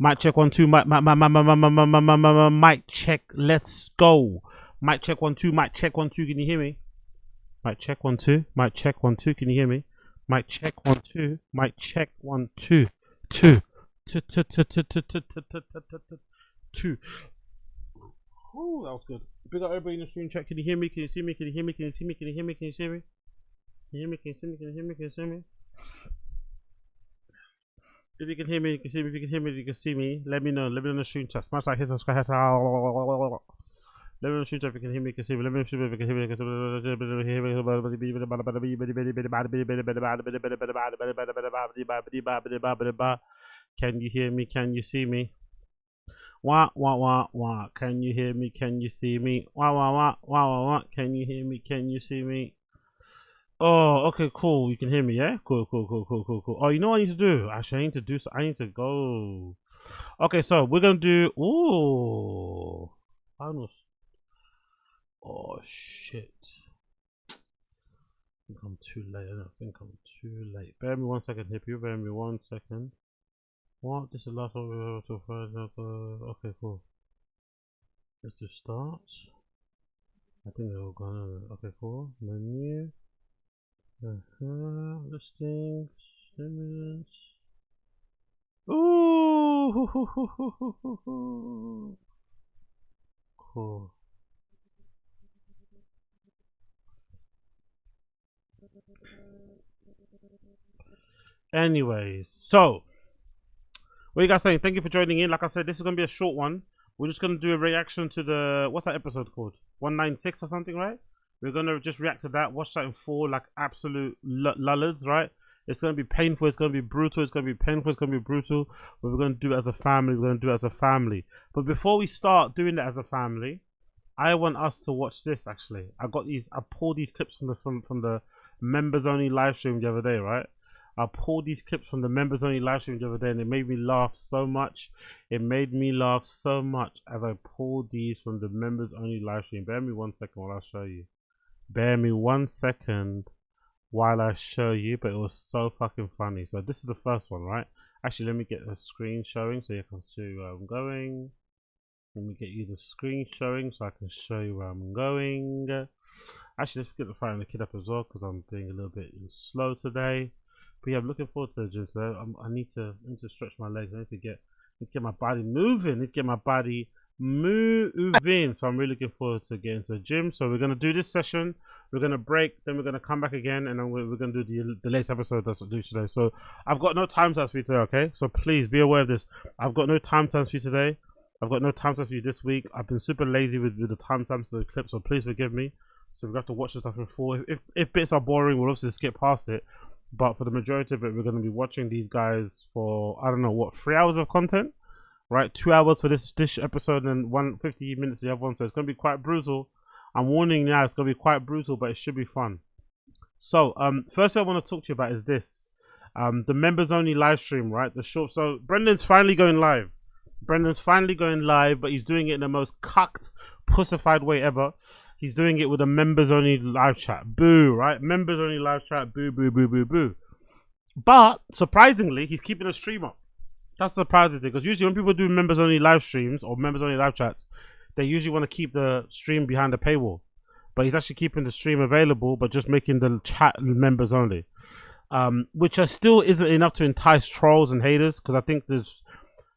Mic check 1 2. Mic check. Let's go. Mic check 1 2. Mic check 1 2. Can you hear me? Mic check 1 2. Mic check 1 2. Can you hear me? Mic check 1 2. Mic check 1 2 2 2 2 2 2 2. Ooh, that was good. Big up everybody in the stream chat. Can you hear me? Can you see me? Can you hear me? Can you see me? Can you hear me? Can you see me? Can you hear me? Can you see me? Can you hear me? Can you see me? If you can hear me, you can see me. If you can hear me, you can see me. Let me know. Let me know in the stream chat. Smash like, hit subscribe. Let me know in the stream chat if you can hear me, you can see me. Let me know if you can hear me, you can see me. Can you hear me? Can you see me? Wah wah wah wah. Can you hear me? Can you see me? Wah wah wah wah wah wah. Can you hear me? Can you see me? Oh, okay, cool. You can hear me, yeah? Cool. Oh, you know what I need to do? Actually, I need to do so. I need to go. Okay, so we're gonna do. Ooh, finals. Oh shit! I think I'm too late. I don't think I'm too late. Bear me 1 second, Hippie. Bear me 1 second. What? This is the last one we have to find out. Okay, cool. Let's just start. I think they're all gone. Okay, cool. Menu. Listings. Stimulus. Ooh. Cool. Anyways, so what you guys saying? Thank you for joining in. Like I said, this is gonna be a short one. We're just gonna do a reaction to the what's that episode called? 196 or something, right? We're gonna just react to that. Watch that in full, like absolute lullards, right? It's gonna be painful. It's gonna be brutal. It's gonna be painful. It's gonna be brutal. But we're gonna do it as a family. We're gonna do it as a family. But before we start doing it as a family, I want us to watch this. Actually, I pulled these clips from the members only live stream the other day, right? I pulled these clips from the members only live stream the other day, and it made me laugh so much. It made me laugh so much as I pulled these from the members only live stream. Bear me 1 second while I show you. Bear me 1 second while I show you, but it was so fucking funny. So this is the first one, right? Actually, let me get a screen showing so you can see where I'm going. Let me get you the screen showing so I can show you where I'm going. Actually, let's get the fire and the kid up as well because I'm being a little bit slow today. But yeah, I'm looking forward to the gym today. I need to stretch my legs. I need to get my body moving. I need to get my body moving. So I'm really looking forward to getting to the gym. So we're gonna do this session. We're gonna break. Then we're gonna come back again, and then we're gonna do the latest episode that's due today. So I've got no time stamps for you today. Okay, so please be aware of this. I've got no time stamps for you today. I've got no time stamps for you this week. I've been super lazy with the time stamps of the clip, so please forgive me. So we have to watch the stuff in full. If bits are boring, we'll obviously skip past it. But for the majority of it, we're going to be watching these guys for, I don't know, what, 3 hours of content? Right? 2 hours for this episode and 50 minutes the other one. So it's going to be quite brutal. I'm warning now, it's going to be quite brutal, but it should be fun. So, first thing I want to talk to you about is this. The members only live stream, right? The short. So, Brendan's finally going live. Brendan's finally going live, but he's doing it in the most cucked, pussified way ever. He's doing it with a members only live chat. Boo, right? Members only live chat. Boo, boo, boo, boo, boo. But surprisingly, he's keeping a stream up. That's surprising because usually when people do members only live streams or members only live chats, they usually want to keep the stream behind the paywall. But he's actually keeping the stream available, but just making the chat members only. Which still isn't enough to entice trolls and haters because I think there's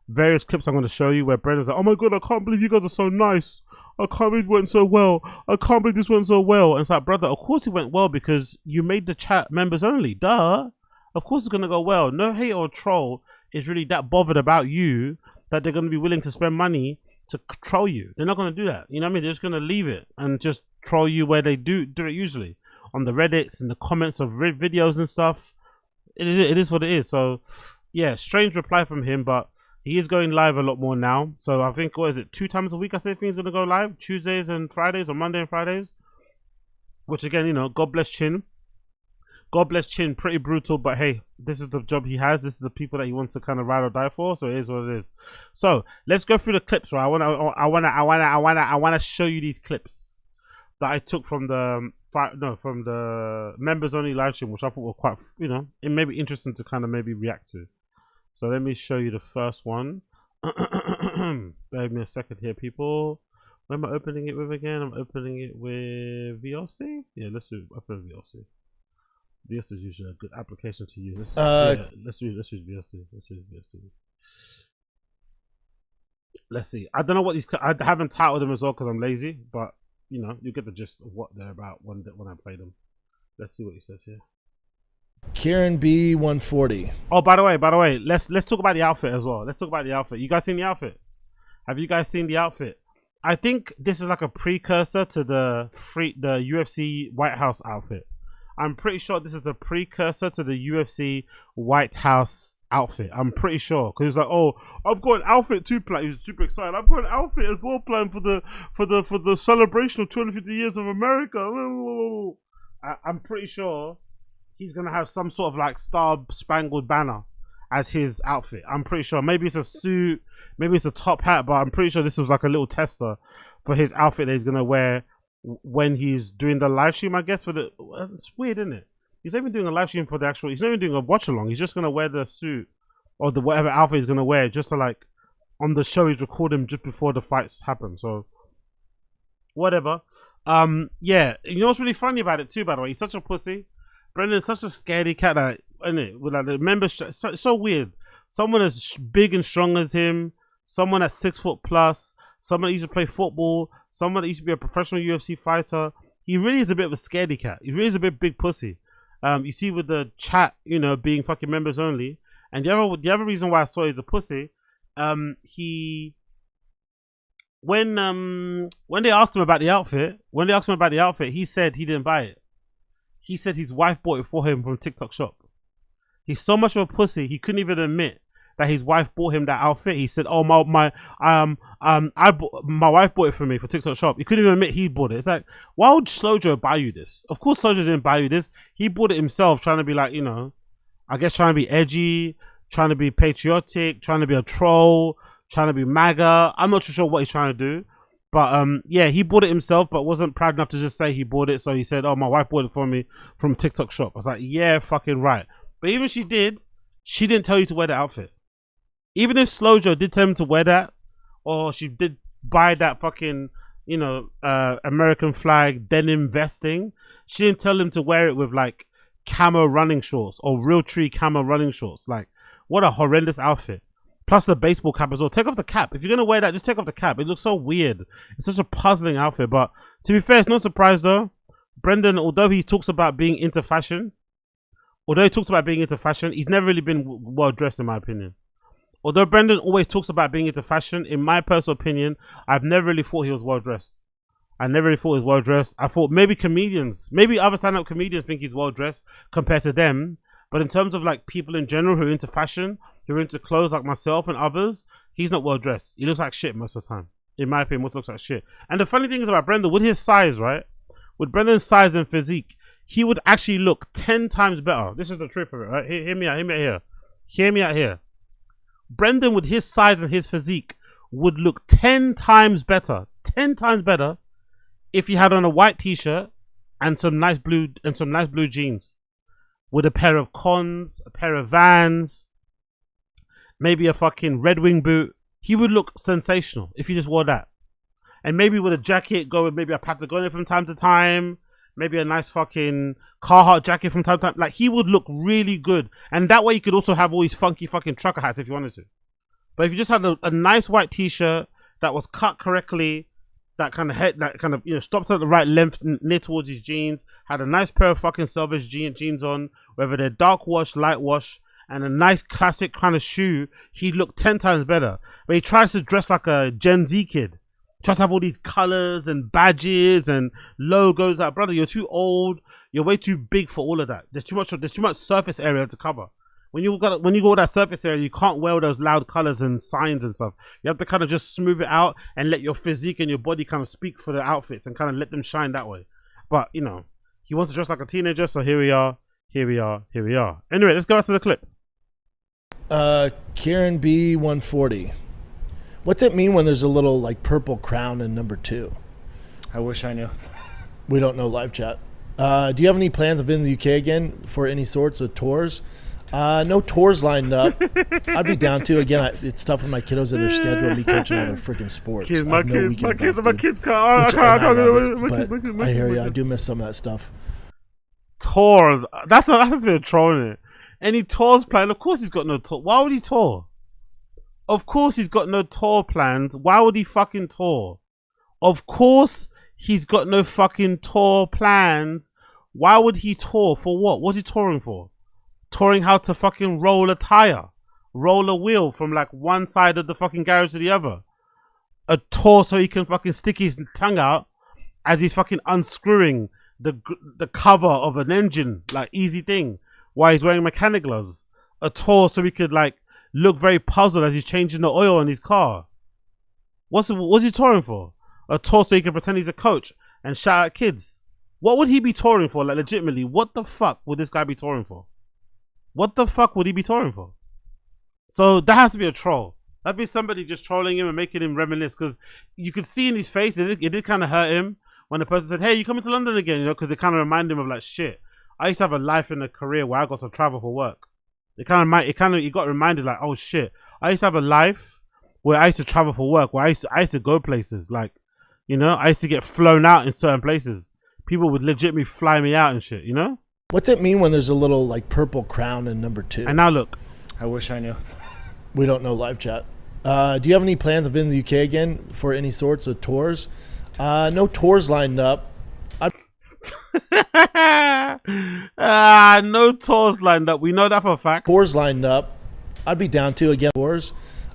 various clips I'm going to show you where Brendan's like, oh my god, I can't believe you guys are so nice. I can't believe it went so well. I can't believe this went so well. And it's like, brother, of course it went well because you made the chat members only. Duh. Of course it's going to go well. No hate or troll is really that bothered about you that they're going to be willing to spend money to troll you. They're not going to do that. You know what I mean? They're just going to leave it and just troll you where they do it usually. On the Reddits and the comments of videos and stuff. It is what it is. So, yeah, strange reply from him, but he is going live a lot more now. So I think, what is it, 2 times a week I think he's going to go live? Tuesdays and Fridays or Monday and Fridays? Which again, you know, God bless Chin. God bless Chin, pretty brutal, but hey, this is the job he has. This is the people that he wants to kind of ride or die for, so it is what it is. So let's go through the clips, right? I wanna show you these clips that I took from the members only live stream, which I thought were quite, you know, it may be interesting to kind of maybe react to. So let me show you the first one. Bear with me a second here, people. Where am I opening it with again? I'm opening it with VLC. Yeah, let's open VLC. VLC is usually a good application to use. Let's use VLC. Let's see. I don't know what these. I haven't titled them as well because I'm lazy, but you know, you get the gist of what they're about when I play them. Let's see what he says here. Kieran B 140. Oh, by the way, let's talk about the outfit as well. Let's talk about the outfit. You guys seen the outfit? Have you guys seen the outfit? I think this is like a precursor to the UFC White House outfit. I'm pretty sure this is a precursor to the UFC White House outfit. I'm pretty sure because he's like, oh, I've got an outfit too planned. He was super excited. I've got an outfit as well planned for the celebration of 250 years of America. I'm pretty sure he's gonna have some sort of like star-spangled banner as his outfit. I'm pretty sure. Maybe it's a suit, maybe it's a top hat, but I'm pretty sure this was like a little tester for his outfit that he's gonna wear when he's doing the live stream. I guess it's weird, isn't it? He's not even doing a live stream for the actual. He's not even doing a watch along. He's just gonna wear the suit or the whatever outfit he's gonna wear just to like on the show he's recording just before the fights happen. So whatever. Yeah. You know what's really funny about it too? By the way, he's such a pussy. Brendan's such a scaredy cat, that, isn't it? With like the members, so weird. Someone as big and strong as him, someone that's 6 foot plus, someone that used to play football, someone that used to be a professional UFC fighter. He really is a bit of a scaredy cat. He really is a bit big pussy. You see with the chat, you know, being fucking members only. And the other reason why I saw he's a pussy, when they asked him about the outfit, he said he didn't buy it. He said his wife bought it for him from TikTok shop. He's so much of a pussy, he couldn't even admit that his wife bought him that outfit. He said, "Oh my wife bought it for me for TikTok shop." He couldn't even admit he bought it. It's like, why would Slojo buy you this? Of course, Slojo didn't buy you this. He bought it himself, trying to be like, you know, I guess trying to be edgy, trying to be patriotic, trying to be a troll, trying to be MAGA. I'm not too sure what he's trying to do. But yeah, he bought it himself, but wasn't proud enough to just say he bought it. So he said, "Oh, my wife bought it for me from TikTok shop." I was like, "Yeah, fucking right." But even if she didn't tell you to wear the outfit. Even if Slojo did tell him to wear that, or she did buy that fucking, you know, American flag denim vesting, she didn't tell him to wear it with like camo running shorts or Realtree camo running shorts. Like, what a horrendous outfit. Plus the baseball cap as well. Take off the cap. If you're gonna wear that, just take off the cap. It looks so weird. It's such a puzzling outfit. But to be fair, it's no surprise though. Brendan, although he talks about being into fashion, he's never really been well dressed in my opinion. Although Brendan always talks about being into fashion, in my personal opinion, I've never really thought he was well dressed. I thought maybe other stand-up comedians think he's well dressed compared to them. But in terms of like people in general who are into fashion, who are into clothes like myself and others, he's not well dressed. He looks like shit most of the time. In my opinion, most looks like shit. And the funny thing is about Brendan, with his size, right? With Brendan's size and physique, he would actually look 10 times better. This is the truth of it, right? Hear me out here. Brendan, with his size and his physique, would look 10 times better if he had on a white t-shirt and some nice blue jeans with a pair of Cons, a pair of Vans, maybe a fucking Red Wing boot. He would look sensational if he just wore that. And maybe with a jacket, go with maybe a Patagonia from time to time, maybe a nice fucking Carhartt jacket from time to time. Like, he would look really good. And that way you could also have all these funky fucking trucker hats if you wanted to. But if you just had a nice white t-shirt that was cut correctly, that kind of you know, stopped at the right length near towards his jeans, had a nice pair of fucking Selvage jeans on, whether they're dark wash, light wash, and a nice classic kind of shoe, he'd look 10 times better. But he tries to dress like a Gen Z kid. Tries to have all these colors and badges and logos. Like, brother, you're too old. You're way too big for all of that. There's too much surface area to cover. When you go to that surface area, you can't wear all those loud colors and signs and stuff. You have to kind of just smooth it out and let your physique and your body kind of speak for the outfits and kind of let them shine that way. But, you know, he wants to dress like a teenager, so here we are. Anyway, let's go back to the clip. Kieran B 140. What's it mean when there's a little like purple crown in number 2? I wish I knew. We don't know live chat. Do you have any plans of in the UK again for any sorts of tours? No tours lined up. I'd be down to. Again, it's tough for my kiddos and their schedule and me coaching all their freaking sports. My kids can't. I hear you. I do miss some of that stuff. Tours. That's been a troll, isn't it? Any tours planned? Of course he's got no tour. Why would he tour? Of course he's got no tour plans. Why would he fucking tour? Of course he's got no fucking tour plans. Why would he tour? For what? What's he touring for? Touring how to fucking roll a tire, roll a wheel from like one side of the fucking garage to the other. A tour so he can fucking stick his tongue out as he's fucking unscrewing the cover of an engine, like easy thing, while he's wearing mechanic gloves. A tour so he could like look very puzzled as he's changing the oil in his car. What's he touring for? A tour so he can pretend he's a coach and shout at kids. What would he be touring for? Like legitimately, what the fuck would this guy be touring for? What the fuck would he be touring for? So that has to be a troll. That'd be somebody just trolling him and making him reminisce, because you could see in his face, it did kind of hurt him when the person said, hey, you coming to London again? You know, because it kind of reminded him of like, shit, I used to have a life and a career where I got to travel for work. He got reminded like, oh shit, I used to have a life where I used to travel for work, where I used to go places, like, you know, I used to get flown out in certain places. People would legitimately fly me out and shit, you know? What's it mean when there's a little like purple crown in number 2? And now look. I wish I knew. We don't know live chat. Do you have any plans of visiting the UK again for any sorts of tours? No tours lined up. No tours lined up. We know that for a fact. Tours lined up. I'd be down to again tours.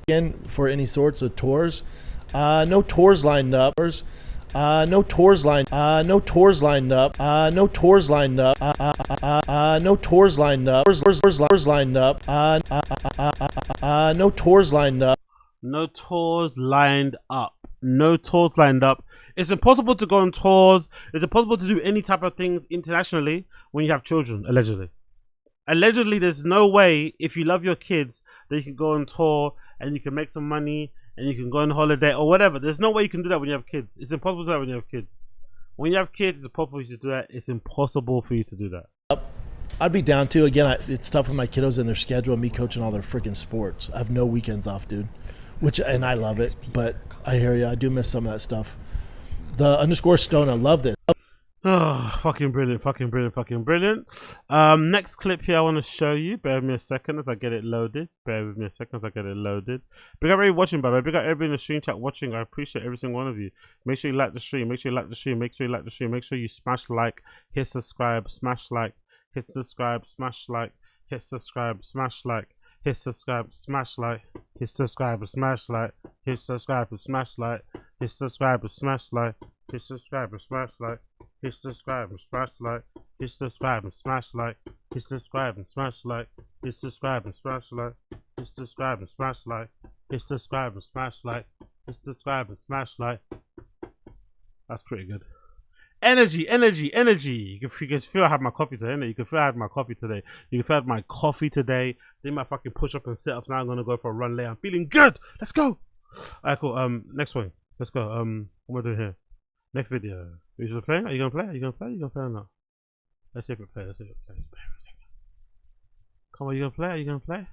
Again for any sorts of tours. No tours lined up. No tours lined. No tours lined up. No tours lined up. No tours lined up. Tours lined up. No tours lined up. No tours lined up. No tours lined up. It's impossible to go on tours. It's impossible to do any type of things internationally when you have children, allegedly. Allegedly, there's no way, if you love your kids, that you can go on tour and you can make some money and you can go on holiday or whatever. There's no way you can do that when you have kids. It's impossible to do that when you have kids. When you have kids, it's impossible for you to do that. It's impossible for you to do that. I'd be down to. Again, it's tough for my kiddos and their schedule and me coaching all their freaking sports. I have no weekends off, dude. And I love it, but I hear you. I do miss some of that stuff. The _stone, I love this. Oh, fucking brilliant, fucking brilliant, fucking brilliant. Next clip here I want to show you. Bear with me a second as I get it loaded. Bear with me a second as I get it loaded. Big up everybody watching, by the way. Big up everybody in the stream chat watching. I appreciate every single one of you. Make sure you like the stream. Make sure you like the stream. Make sure you like the stream. Make sure you smash like, hit subscribe, smash like, hit subscribe, smash like, hit subscribe, smash like, hit subscribe, smash like, hit subscribe, smash like, hit subscribe, smash like, hit subscribe, smash like, hit subscribe, smash like, hit subscribe and smash like, hit subscribe and smash like, hit subscribe and smash like, hit subscribe and smash like, hit subscribe and smash like, hit subscribe and smash like, hit subscribe and smash like. That's pretty good. Energy, energy, energy. You can feel I had my coffee today, innit? You can feel I had my coffee today. You can feel I had my coffee today. Then my fucking push up and sit ups. Now I'm gonna go for a run later. I'm feeling good. Let's go. Alright, cool. Next one. Let's go. What am I doing here? Next video. Are you gonna play? Are you gonna play? Are you gonna play? Are you gonna play or not? Let's see if it plays. Let's see if it plays. Bear with me a second. Come on, are you gonna play? Are you gonna play?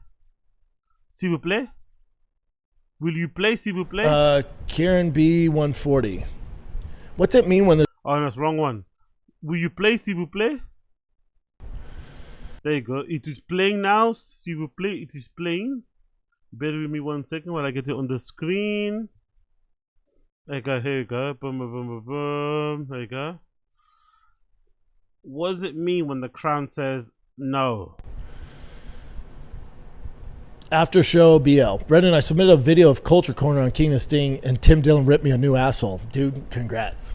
S'il vous plaît? Will you play, s'il vous plaît? Kieran B140. What's it mean when there's... Oh, no, it's wrong one. Will you play, s'il vous plaît? There you go. It is playing now. S'il vous plaît, it is playing. Bear with me 1 second while I get it on the screen. There you go. Here you go. Boom, boom, boom, boom, boom. There you go. What does it mean when the crown says no? After show BL. Brendan, I submitted a video of Culture Corner on King of Sting, and Tim Dillon ripped me a new asshole. Dude, congrats.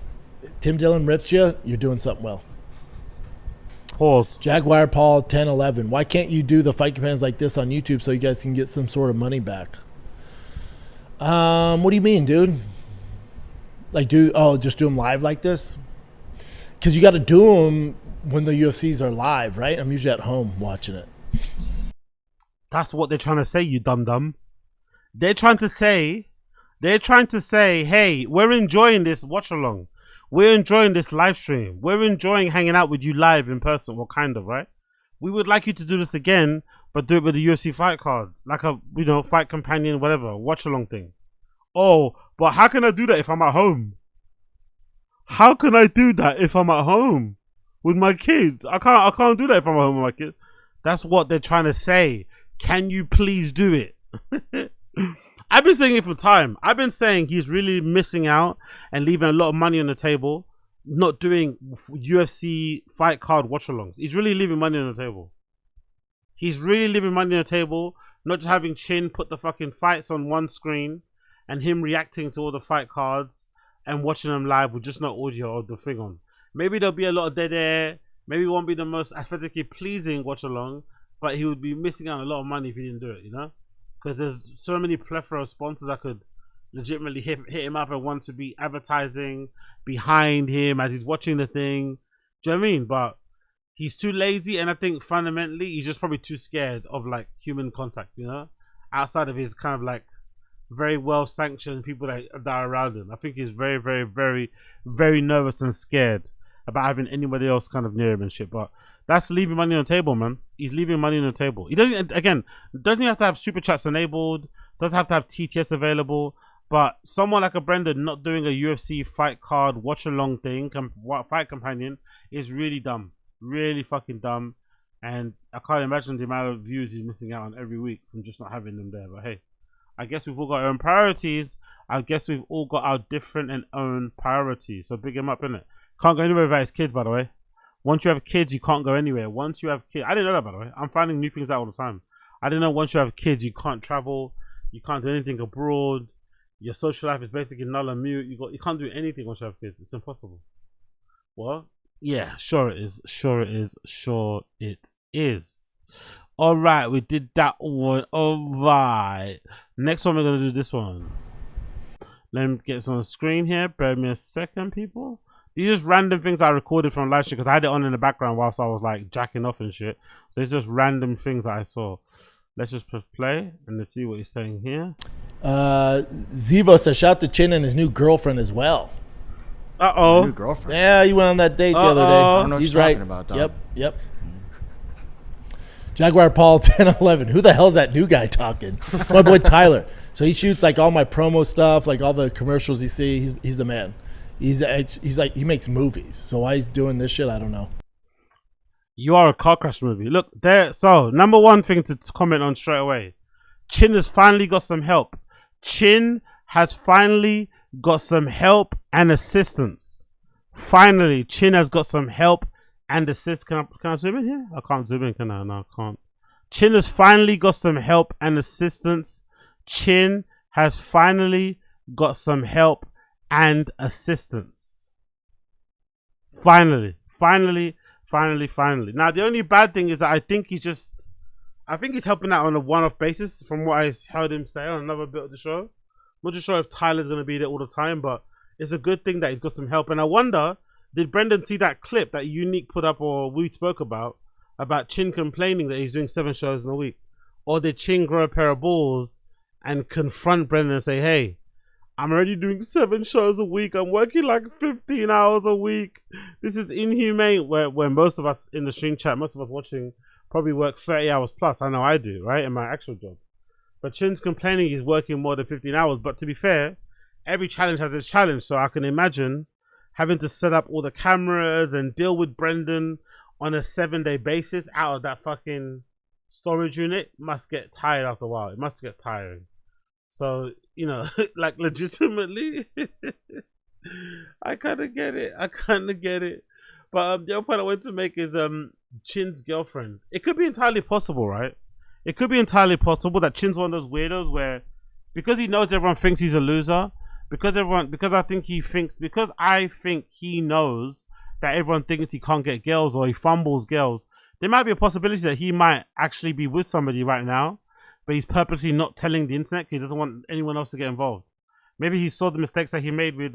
Tim Dillon rips you, you're doing something well. Pause. Jaguar Paul 1011. Why can't you do the fight commands like this on YouTube so you guys can get some sort of money back? What do you mean, dude? Like, just do them live like this? Because you got to do them when the UFCs are live, right? I'm usually at home watching it. That's what they're trying to say, you dum-dum. They're trying to say, hey, we're enjoying this watch-along. We're enjoying this live stream. We're enjoying hanging out with you live in person. Well, kind of, right? We would like you to do this again, but do it with the UFC fight cards, like a fight companion, whatever, watch along thing. Oh, but how can I do that if I'm at home? How can I do that if I'm at home with my kids? I can't do that if I'm at home with my kids. That's what they're trying to say. Can you please do it? I've been saying it for time. I've been saying he's really missing out and leaving a lot of money on the table, not doing UFC fight card watch-alongs. He's really leaving money on the table. He's really leaving money on the table, not just having Chin put the fucking fights on one screen and him reacting to all the fight cards and watching them live with just no audio or the thing on. Maybe there'll be a lot of dead air. Maybe it won't be the most aesthetically pleasing watch-along, but he would be missing out on a lot of money if he didn't do it, you know? Because there's so many plethora of sponsors that could legitimately hit him up and want to be advertising behind him as he's watching the thing. Do you know what I mean? But he's too lazy, and I think fundamentally he's just probably too scared of like human contact, you know? Outside of his kind of like very well sanctioned people that are around him. I think he's very, very, very, very nervous and scared about having anybody else kind of near him and shit. But that's leaving money on the table, man. He's leaving money on the table. He doesn't have to have super chats enabled, doesn't have to have TTS available, but someone like a Brendan not doing a UFC fight card watch along thing, fight companion, is really dumb. Really fucking dumb. And I can't imagine the amount of views he's missing out on every week from just not having them there. But hey, I guess we've all got our own priorities. I guess we've all got our different and own priorities. So big him up, innit? Can't go anywhere without his kids, by the way. Once you have kids, you can't go anywhere. Once you have kids, I didn't know that, by the way. I'm finding new things out all the time. I didn't know once you have kids, you can't travel, you can't do anything abroad. Your social life is basically null and mute. You can't do anything once you have kids. It's impossible. What? Yeah, sure it is. Sure it is. Sure it is. All right, we did that one. All right. Next one, we're gonna do this one. Let me get this on the screen here. Bear me a second, people. These are just random things I recorded from live shit because I had it on in the background whilst I was like jacking off and shit. So it's just random things that I saw. Let's just press play and let's see what he's saying here. Zivo says shout to Chin and his new girlfriend as well. New girlfriend. Yeah, you went on that date the other day. I don't know what He's you're right. talking about, dog. Yep. Jaguar Paul 1011. Who the hell's that new guy talking? It's my boy Tyler. So he shoots like all my promo stuff, like all the commercials you see. He's the man. He's like, he makes movies. So why he's doing this shit, I don't know. You are a car crash movie. Look there. So number one thing to comment on straight away. Chin has finally got some help. Chin has finally got some help and assistance. Finally, Chin has got some help and assist. Can I zoom in here? I can't zoom in, can I? No, I can't. Chin has finally got some help and assistance. Chin has finally got some help and assistance. Finally. Now, the only bad thing is that I think he's helping out on a one-off basis from what I heard him say on another bit of the show. I'm not just sure if Tyler's going to be there all the time, but it's a good thing that he's got some help. And I wonder, did Brendan see that clip that Unique put up or we spoke about Chin complaining that he's doing 7 shows in a week? Or did Chin grow a pair of balls and confront Brendan and say, hey, I'm already doing 7 shows a week. I'm working like 15 hours a week. This is inhumane. Where most of us in the stream chat, most of us watching probably work 30 hours plus. I know I do, right? In my actual job. But Chin's complaining he's working more than 15 hours. But to be fair, every challenge has its challenge. So I can imagine having to set up all the cameras and deal with Brendan on a 7-day basis out of that fucking storage unit must get tired after a while. It must get tiring. So, you know, like legitimately, I kind of get it. But the other point I want to make is Chin's girlfriend. It could be entirely possible, right? It could be entirely possible that Chin's one of those weirdos where, because he knows everyone thinks he's a loser, because I think he knows that everyone thinks he can't get girls or he fumbles girls, there might be a possibility that he might actually be with somebody right now, but he's purposely not telling the internet because he doesn't want anyone else to get involved. Maybe he saw the mistakes that he made with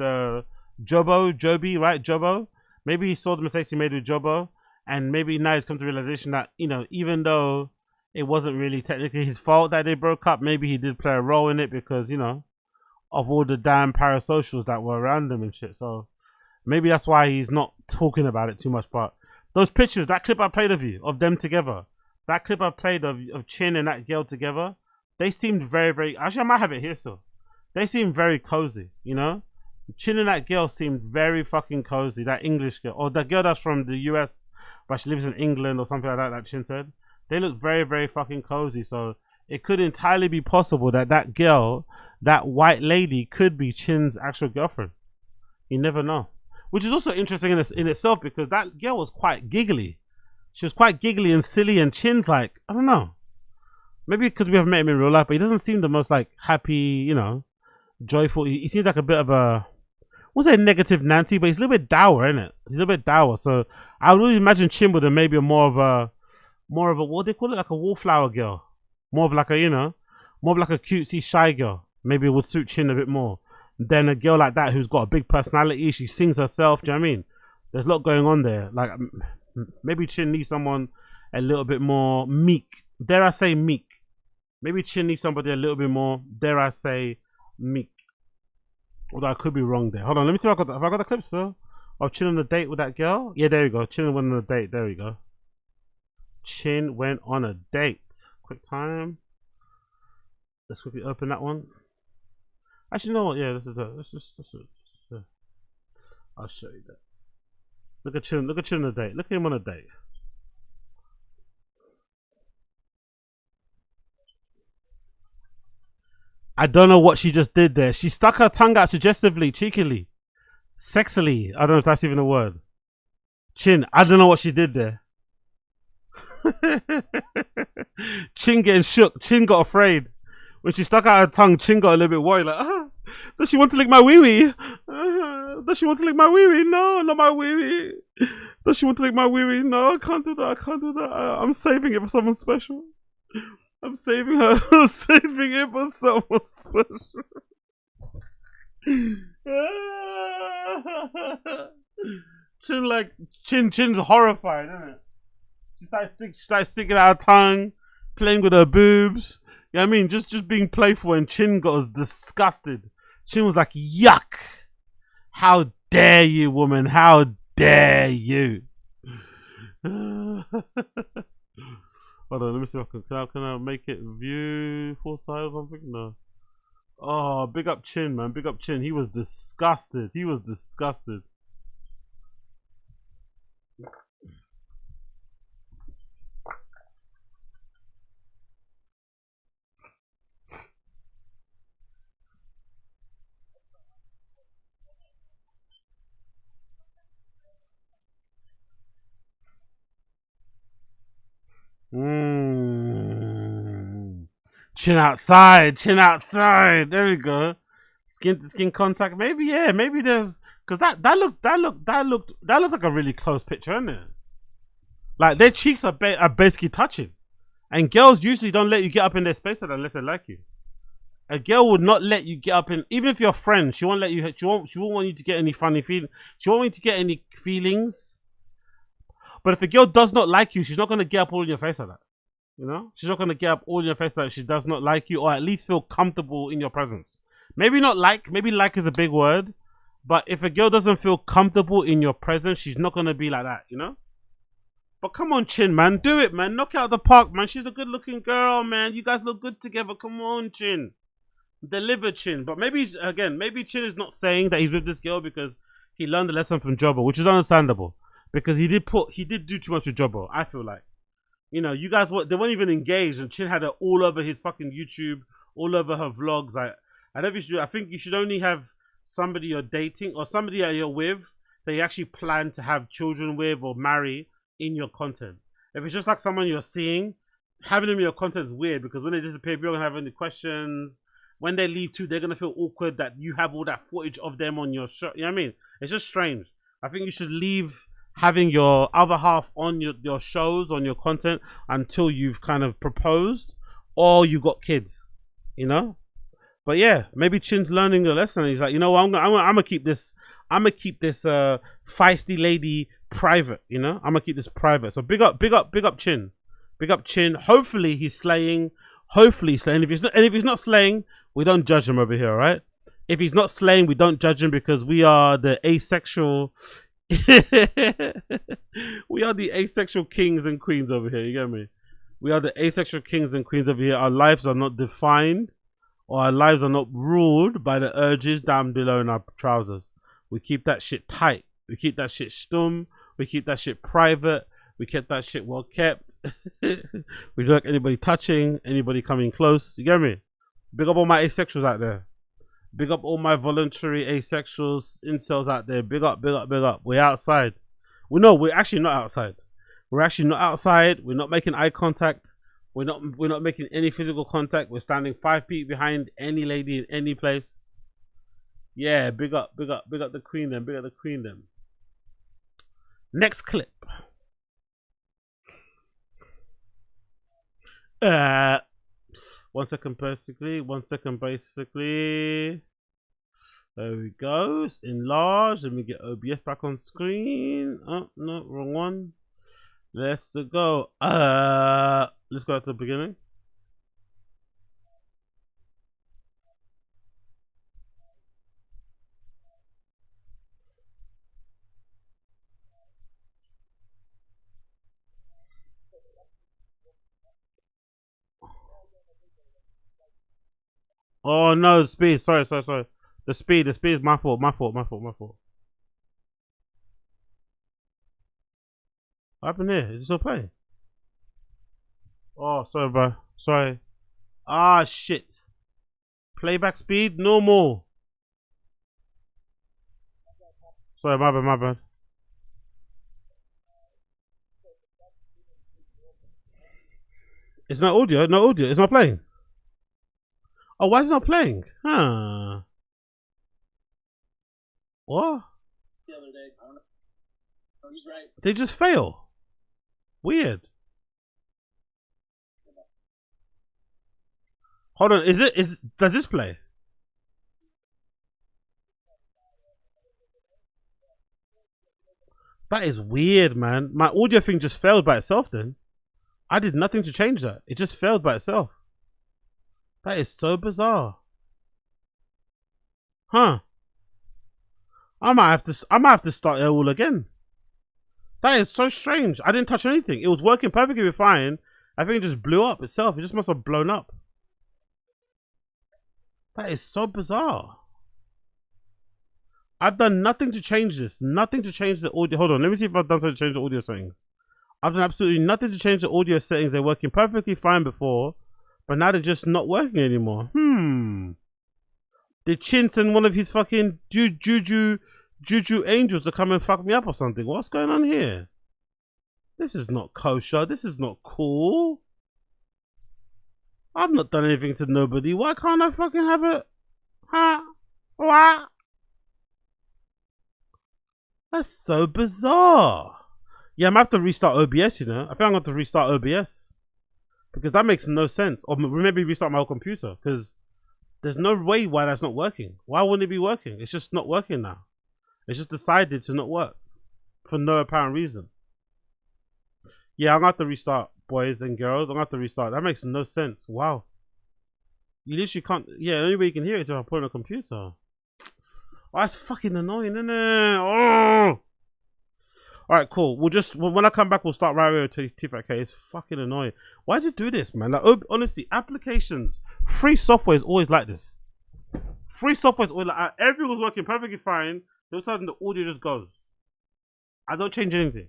Joby, right? Jobo. Maybe he saw the mistakes he made with Jobo, and maybe now he's come to the realization that, you know, even though it wasn't really technically his fault that they broke up, maybe he did play a role in it because, you know, of all the damn parasocials that were around him and shit. So maybe that's why he's not talking about it too much. But those pictures, that clip I played of you, of them together, that clip I played of Chin and that girl together, they seemed very, very. Actually, I might have it here still. They seemed very cozy, you know. Chin and that girl seemed very fucking cozy. That English girl, or the girl that's from the US, but she lives in England or something like that. That Chin said, they look very, very fucking cozy. So it could entirely be possible that that girl, that white lady, could be Chin's actual girlfriend. You never know. Which is also interesting in itself, because that girl was quite giggly. She was quite giggly and silly, and Chin's like, I don't know. Maybe because we haven't met him in real life, but he doesn't seem the most like happy, you know, joyful. He seems like a bit of a, what's that, negative Nancy, but he's a little bit dour, isn't it? He's a little bit dour. So I would really imagine Chin would have maybe more of a, what do they call it? Like a wallflower girl. More of like a, you know, more of like a cutesy shy girl. Maybe it would suit Chin a bit more than a girl like that who's got a big personality. She sings herself. Do you know what I mean? There's a lot going on there. Like maybe Chin needs someone a little bit more meek. Dare I say meek? Maybe Chin needs somebody a little bit more, dare I say, meek. Although I could be wrong there. Hold on, let me see if I got the clip still of Chin on a date with that girl. Yeah, there you go. Chin went on a date. There you go. Chin went on a date. Quick time. Let's quickly open that one. Actually, you know what? Yeah, this is I'll show you that. Look at Chin. Look at Chin on a date. Look at him on a date. I don't know what she just did there. She stuck her tongue out suggestively, cheekily, sexily. I don't know if that's even a word. Chin, I don't know what she did there. Chin getting shook. Chin got afraid. When she stuck out her tongue, Chin got a little bit worried. Like, does she want to lick my wee-wee? Does she want to lick my wee-wee? No, not my wee-wee. Does she want to lick my wee-wee? No, I can't do that. I can't do that. I'm saving it for someone special. I'm saving her. I'm saving it for someone special. Chin's horrified, isn't it? She started sticking out her tongue, playing with her boobs. You know what I mean? Just being playful, and Chin got disgusted. Chin was like, yuck. How dare you, woman? How dare you? Hold on, let me see if can I make it view full size or something? No. Oh, big up Chin, man. Big up Chin. He was disgusted. He was disgusted. Chin outside, Chin outside. There we go. Skin to skin contact. Maybe, yeah, maybe there's, because that looked like a really close picture, isn't it? Like their cheeks are basically touching, and girls usually don't let you get up in their space unless they like you. A girl would not let you get up in, even if you're friends. She won't let you. She won't want you to get any funny feelings. She won't want you to get any feelings. But if a girl does not like you, she's not gonna get up all in your face like that. You know, she's not gonna get up all in your face like she does not like you, or at least feel comfortable in your presence. Maybe not like. Maybe like is a big word. But if a girl doesn't feel comfortable in your presence, she's not gonna be like that. You know. But come on, Chin, man, do it, man. Knock it out of the park, man. She's a good-looking girl, man. You guys look good together. Come on, Chin. Deliver, Chin. But maybe, again, maybe Chin is not saying that he's with this girl because he learned a lesson from Jobber, which is understandable. Because he did do too much with Jobber, I feel like. You know, you guys, they weren't even engaged, and Chin had it all over his fucking YouTube, all over her vlogs. I think you should only have somebody you're dating or somebody that you're with that you actually plan to have children with or marry in your content. If it's just like someone you're seeing, having them in your content is weird, because when they disappear, people are gonna have any questions. When they leave too, they're gonna feel awkward that you have all that footage of them on your show. You know what I mean? It's just strange. I think you should leave having your other half on your shows, on your content, until you've kind of proposed or you got kids, you know. But yeah, maybe Chin's learning the lesson. He's like, you know what, I'm gonna keep this feisty lady private, you know. I'm gonna keep this private. So big up Chin, big up Chin. Hopefully he's slaying. Hopefully he's slaying. If he's not slaying, we don't judge him over here, right? If he's not slaying, we don't judge him, because we are the asexual. We are the asexual kings and queens over here. You get me? We are the asexual kings and queens over here. Our lives are not defined, or our lives are not ruled by the urges down below in our trousers. We keep that shit tight. We keep that shit stum. We keep that shit private. We kept that shit well kept. We don't like anybody touching, anybody coming close. You get me? Big up all my asexuals out there. Big up all my voluntary asexuals, incels out there. Big up, big up, big up. We're outside. Well, no, we're actually not outside. We're actually not outside. We're not making eye contact. We're not making any physical contact. We're standing 5 feet behind any lady in any place. Yeah, big up, big up, big up the queen them, big up the queen them. Next clip. 1 second basically, 1 second basically. There we go. It's enlarged. Let me get OBS back on screen. Oh no, wrong one. Let's go. Let's go to the beginning. Oh no, the speed. Sorry. The speed is my fault. What happened here? Is it still playing? Oh, sorry, bro. Sorry. Ah, shit. Playback speed, normal. Sorry, my bad. It's not audio, no audio. It's not playing. Oh, why is it not playing? Huh. What? The other day. I don't know. Oh, he's right. They just fail. Weird. Hold on, does this play? That is weird, man. My audio thing just failed by itself then. I did nothing to change that. It just failed by itself. That is so bizarre. Huh. I might have to start it all again. That is so strange. I didn't touch anything. It was working perfectly fine. I think it just blew up itself. It just must have blown up. That is so bizarre. I've done nothing to change this. Nothing to change the audio. Hold on. Let me see if I've done something to change the audio settings. I've done absolutely nothing to change the audio settings. They're working perfectly fine before, but now they're just not working anymore. Did Chin send one of his fucking juju angels to come and fuck me up or something? What's going on here? This is not kosher. This is not cool. I've not done anything to nobody. Why can't I fucking have it? Huh? What? That's so bizarre. Yeah, I'm gonna have to restart OBS, you know. I think I'm gonna have to restart OBS. Because that makes no sense. Or maybe restart my whole computer. Because there's no way why that's not working. Why wouldn't it be working? It's just not working now. It's just decided to not work. For no apparent reason. Yeah, I'm gonna have to restart, boys and girls. I'm gonna have to restart. That makes no sense. Wow. You literally can't. Yeah, the only way you can hear it is if I put it on a computer. Oh, that's fucking annoying, isn't it? Oh! Alright, cool. We'll just, when I come back, we'll start right away with TFK. It's fucking annoying. Why does it do this, man? Like, honestly, applications, free software is always like this. Free software is always like, everything was working perfectly fine. All of a sudden, the audio just goes. I don't change anything.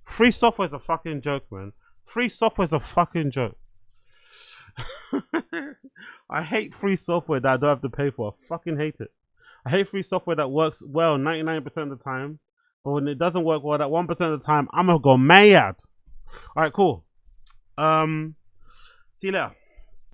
Free software is a fucking joke, man. Free software is a fucking joke. I hate free software that I don't have to pay for. I fucking hate it. I hate free software that works well 99% of the time. But when it doesn't work well that 1% of the time, I'm gonna go mad. Alright, cool. See you later.